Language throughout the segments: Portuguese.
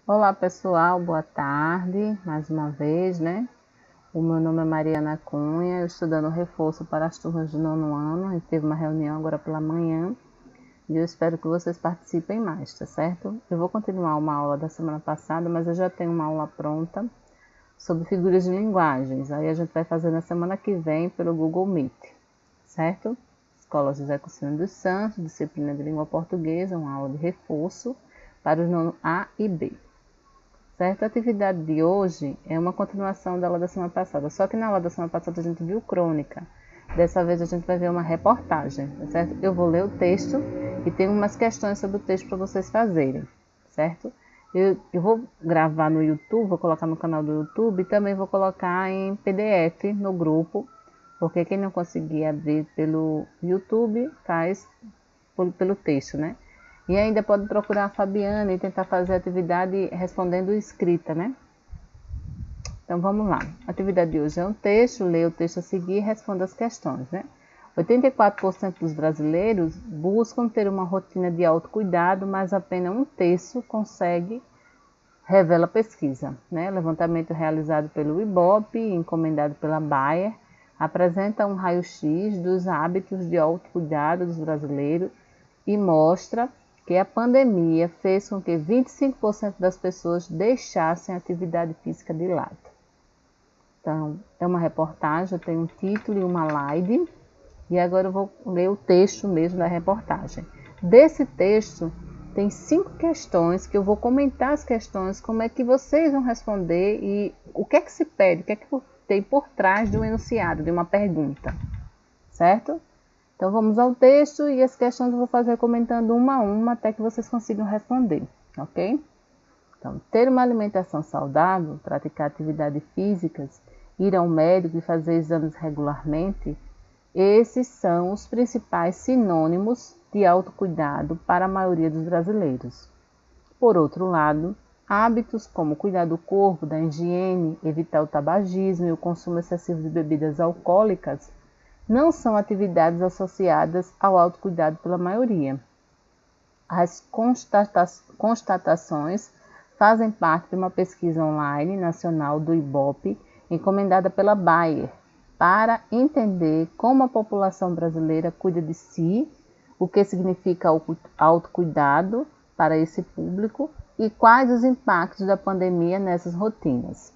Olá pessoal, boa tarde, mais uma vez, né? O meu nome é Mariana Cunha, eu estou dando reforço para as turmas do nono ano. A gente teve uma reunião agora pela manhã e eu espero que vocês participem mais, tá certo? Eu vou continuar uma aula da semana passada, mas eu já tenho uma aula pronta sobre figuras de linguagens. Aí a gente vai fazer na semana que vem pelo Google Meet, certo? Escola José Cursino dos Santos, disciplina de língua portuguesa, uma aula de reforço para os nono A e B. Certo? A atividade de hoje é uma continuação da aula da semana passada, só que na aula da semana passada a gente viu crônica. Dessa vez a gente vai ver uma reportagem, certo? Eu vou ler o texto e tem umas questões sobre o texto para vocês fazerem, certo? Eu vou gravar no YouTube, vou colocar no canal do YouTube e também vou colocar em PDF no grupo, porque quem não conseguir abrir pelo YouTube faz pelo texto, né? E ainda pode procurar a Fabiana e tentar fazer a atividade respondendo escrita, né? Então vamos lá. A atividade de hoje é um texto, leia o texto a seguir e responda as questões, né? 84% dos brasileiros buscam ter uma rotina de autocuidado, mas apenas um terço consegue, revela a pesquisa, né? Levantamento realizado pelo IBOP, encomendado pela Bayer, apresenta um raio-x dos hábitos de autocuidado dos brasileiros e mostra que a pandemia fez com que 25% das pessoas deixassem a atividade física de lado. Então, é uma reportagem, tem um título e uma slide, e agora eu vou ler o texto mesmo da reportagem. Desse texto, tem 5 questões que eu vou comentar as questões, como é que vocês vão responder e o que é que se pede, o que é que tem por trás de um enunciado, de uma pergunta, certo? Então vamos ao texto e as questões eu vou fazer comentando uma a uma até que vocês consigam responder, ok? Então, ter uma alimentação saudável, praticar atividades físicas, ir ao médico e fazer exames regularmente, esses são os principais sinônimos de autocuidado para a maioria dos brasileiros. Por outro lado, hábitos como cuidar do corpo, da higiene, evitar o tabagismo e o consumo excessivo de bebidas alcoólicas não são atividades associadas ao autocuidado pela maioria. As constatações fazem parte de uma pesquisa online nacional do IBOP, encomendada pela Bayer, para entender como a população brasileira cuida de si, o que significa autocuidado para esse público e quais os impactos da pandemia nessas rotinas.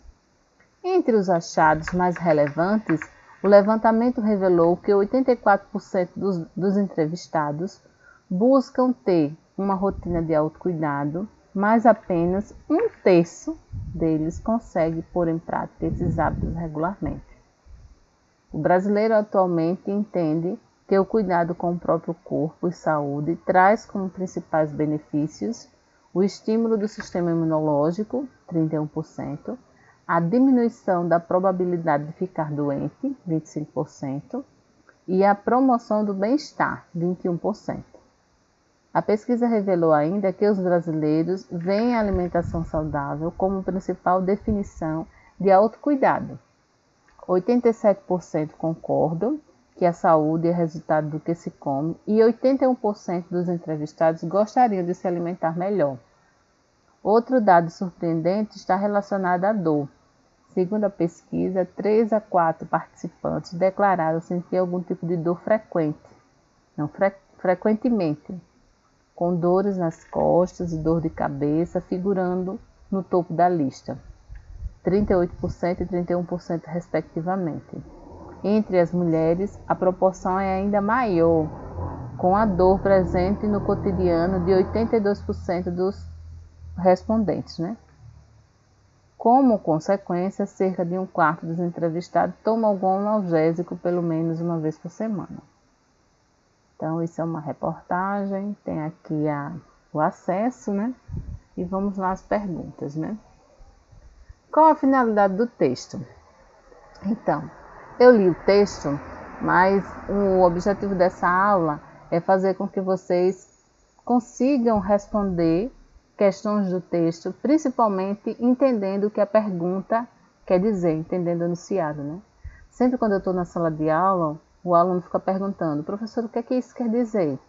Entre os achados mais relevantes, o levantamento revelou que 84% dos entrevistados buscam ter uma rotina de autocuidado, mas apenas um terço deles consegue pôr em prática esses hábitos regularmente. O brasileiro atualmente entende que o cuidado com o próprio corpo e saúde traz como principais benefícios o estímulo do sistema imunológico, 31%, a diminuição da probabilidade de ficar doente, 25%, e a promoção do bem-estar, 21%. A pesquisa revelou ainda que os brasileiros veem a alimentação saudável como principal definição de autocuidado. 87% concordam que a saúde é resultado do que se come e 81% dos entrevistados gostariam de se alimentar melhor. Outro dado surpreendente está relacionado à dor. Segundo a pesquisa, 3 a 4 participantes declararam sentir algum tipo de dor frequentemente, com dores nas costas e dor de cabeça figurando no topo da lista, 38% e 31% respectivamente. Entre as mulheres, a proporção é ainda maior, com a dor presente no cotidiano de 82% dos respondentes, né? Como consequência, cerca de um quarto dos entrevistados toma algum analgésico pelo menos uma vez por semana. Então, isso é uma reportagem, tem aqui o acesso, né? E vamos lá às perguntas, né? Qual a finalidade do texto? Então, eu li o texto, mas o objetivo dessa aula é fazer com que vocês consigam responder questões do texto, principalmente entendendo o que a pergunta quer dizer, entendendo o enunciado, né? Sempre quando eu estou na sala de aula, o aluno fica perguntando, professor, o que é que isso quer dizer?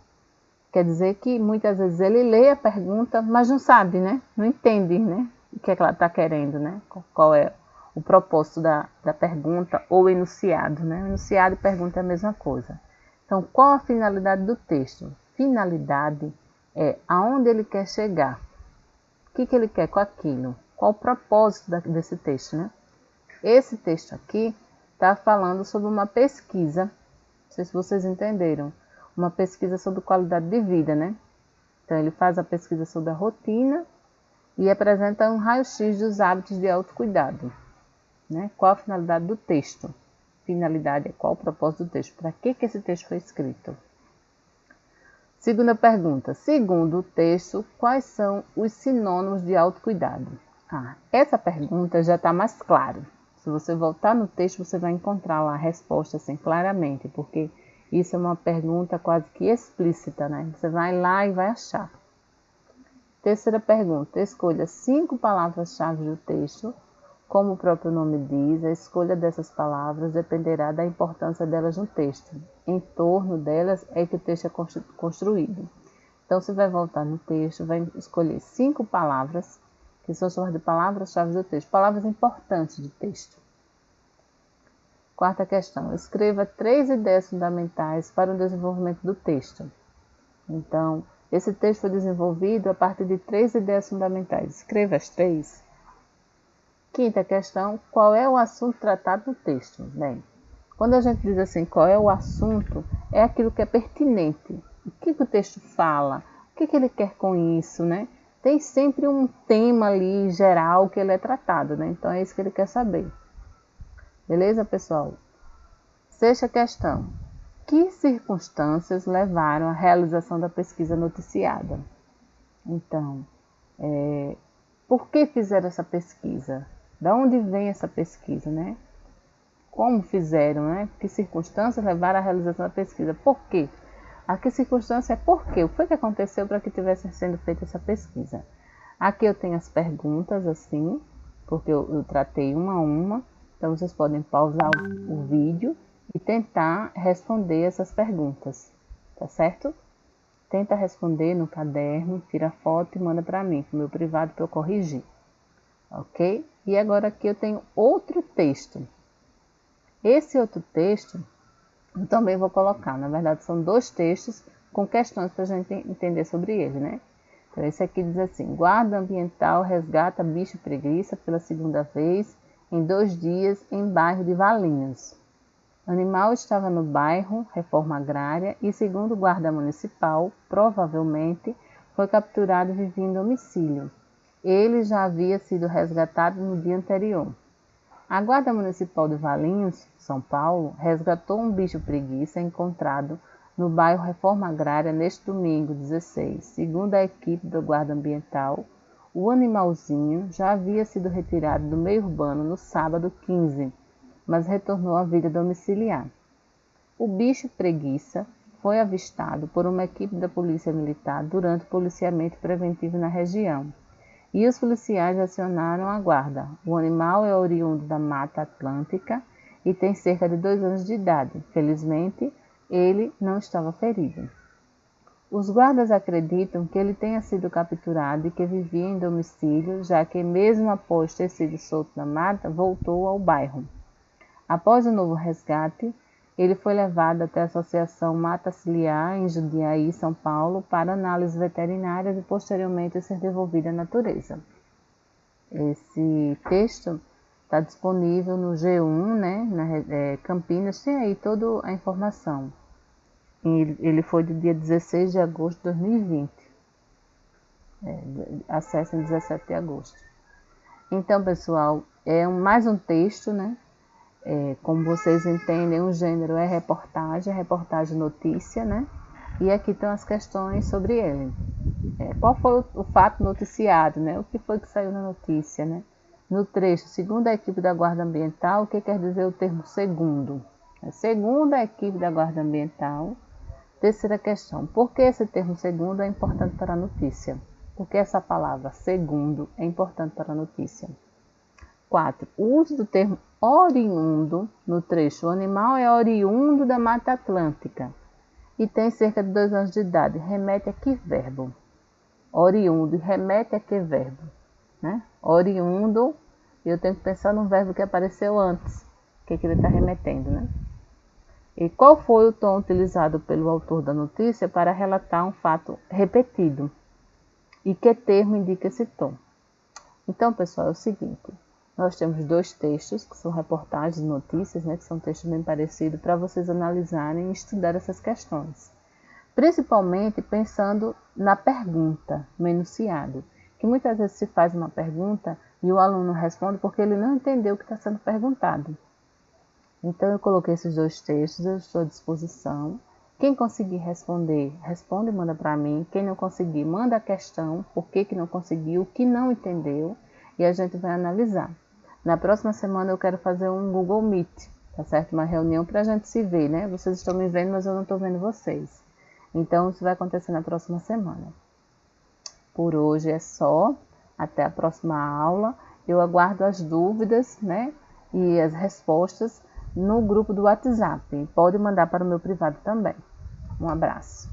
Quer dizer que muitas vezes ele lê a pergunta, mas não sabe, né? Não entende, né? O que é que ela está querendo, né? Qual é o propósito da pergunta ou enunciado, né? Enunciado e pergunta é a mesma coisa. Então, qual a finalidade do texto? Finalidade é aonde ele quer chegar. O que ele quer com aquilo? Qual o propósito desse texto, né? Esse texto aqui está falando sobre uma pesquisa, não sei se vocês entenderam, uma pesquisa sobre qualidade de vida, né? Então, ele faz a pesquisa sobre a rotina e apresenta um raio-x dos hábitos de autocuidado, né? Qual a finalidade do texto? Finalidade é qual o propósito do texto? Para que esse texto foi escrito? Segunda pergunta. Segundo o texto, quais são os sinônimos de autocuidado? Essa pergunta já está mais clara. Se você voltar no texto, você vai encontrar lá a resposta assim, claramente, porque isso é uma pergunta quase que explícita, né? Você vai lá e vai achar. Terceira pergunta. Escolha 5 palavras-chave do texto. Como o próprio nome diz, a escolha dessas palavras dependerá da importância delas no texto. Em torno delas é que o texto é construído. Então, você vai voltar no texto, vai escolher 5 palavras, que são chamadas de palavras-chave do texto, palavras importantes do texto. Quarta questão. Escreva 3 ideias fundamentais para o desenvolvimento do texto. Então, esse texto foi desenvolvido a partir de 3 ideias fundamentais. Escreva as 3. Quinta questão, qual é o assunto tratado no texto? Bem, quando a gente diz assim, qual é o assunto, é aquilo que é pertinente. O que o texto fala? O que ele quer com isso, né? Tem sempre um tema ali geral que ele é tratado, né? Então é isso que ele quer saber. Beleza, pessoal? Sexta questão, que circunstâncias levaram à realização da pesquisa noticiada? Então, por que fizeram essa pesquisa? Da onde vem essa pesquisa, né? Como fizeram, né? Que circunstâncias levaram à realização da pesquisa? Por quê? A que circunstância é por quê? O que foi que aconteceu para que tivesse sendo feita essa pesquisa? Aqui eu tenho as perguntas assim, porque eu tratei uma a uma. Então, vocês podem pausar o vídeo e tentar responder essas perguntas, tá certo? Tenta responder no caderno, tira foto e manda para mim, pro meu privado, para eu corrigir. Ok? E agora aqui eu tenho outro texto. Esse outro texto eu também vou colocar. Na verdade, são 2 textos com questões para a gente entender sobre ele, né? Então, esse aqui diz assim: guarda ambiental resgata bicho preguiça pela 2ª vez em 2 dias em bairro de Valinhos. O animal estava no bairro Reforma Agrária e, segundo o guarda municipal, provavelmente foi capturado e vivia em domicílio. Ele já havia sido resgatado no dia anterior. A Guarda Municipal de Valinhos, São Paulo, resgatou um bicho preguiça encontrado no bairro Reforma Agrária neste domingo 16. Segundo a equipe da Guarda Ambiental, o animalzinho já havia sido retirado do meio urbano no sábado 15, mas retornou à vida domiciliar. O bicho preguiça foi avistado por uma equipe da Polícia Militar durante o policiamento preventivo na região. E os policiais acionaram a guarda. O animal é oriundo da Mata Atlântica e tem cerca de 2 anos de idade. Felizmente, ele não estava ferido. Os guardas acreditam que ele tenha sido capturado e que vivia em domicílio, já que mesmo após ter sido solto da mata, voltou ao bairro. Após o novo resgate, ele foi levado até a Associação Mata Ciliar, em Jundiaí, São Paulo, para análises veterinárias e posteriormente ser devolvido à natureza. Esse texto está disponível no G1, né, Campinas, tem aí toda a informação. Ele foi do dia 16 de agosto de 2020. Acesso em 17 de agosto. Então, pessoal, mais um texto, né? Como vocês entendem, o gênero é reportagem notícia, né? E aqui estão as questões sobre ele. Qual foi o fato noticiado, né? O que foi que saiu na notícia, né? No trecho, segundo a equipe da Guarda Ambiental, o que quer dizer o termo segundo? Segundo a equipe da Guarda Ambiental. Terceira questão, por que esse termo segundo é importante para a notícia? Por que essa palavra segundo é importante para a notícia? 4. O uso do termo oriundo no trecho. O animal é oriundo da Mata Atlântica. e tem cerca de 2 anos de idade. Remete a que verbo? Oriundo, remete a que verbo? Né? Oriundo, eu tenho que pensar no verbo que apareceu antes. O que ele está remetendo, né? E qual foi o tom utilizado pelo autor da notícia para relatar um fato repetido? E que termo indica esse tom? Então, pessoal, é o seguinte. Nós temos 2 textos, que são reportagens e notícias, né, que são textos bem parecidos, para vocês analisarem e estudar essas questões. Principalmente pensando na pergunta, no enunciado, que muitas vezes se faz uma pergunta e o aluno responde porque ele não entendeu o que está sendo perguntado. Então, eu coloquei esses 2 textos, eu estou à disposição. Quem conseguir responder, responde e manda para mim. Quem não conseguir, manda a questão, por que não conseguiu, o que não entendeu, e a gente vai analisar. Na próxima semana eu quero fazer um Google Meet, tá certo? Uma reunião para a gente se ver, né? Vocês estão me vendo, mas eu não estou vendo vocês. Então, isso vai acontecer na próxima semana. Por hoje é só. Até a próxima aula. Eu aguardo as dúvidas, né? E as respostas no grupo do WhatsApp. Pode mandar para o meu privado também. Um abraço.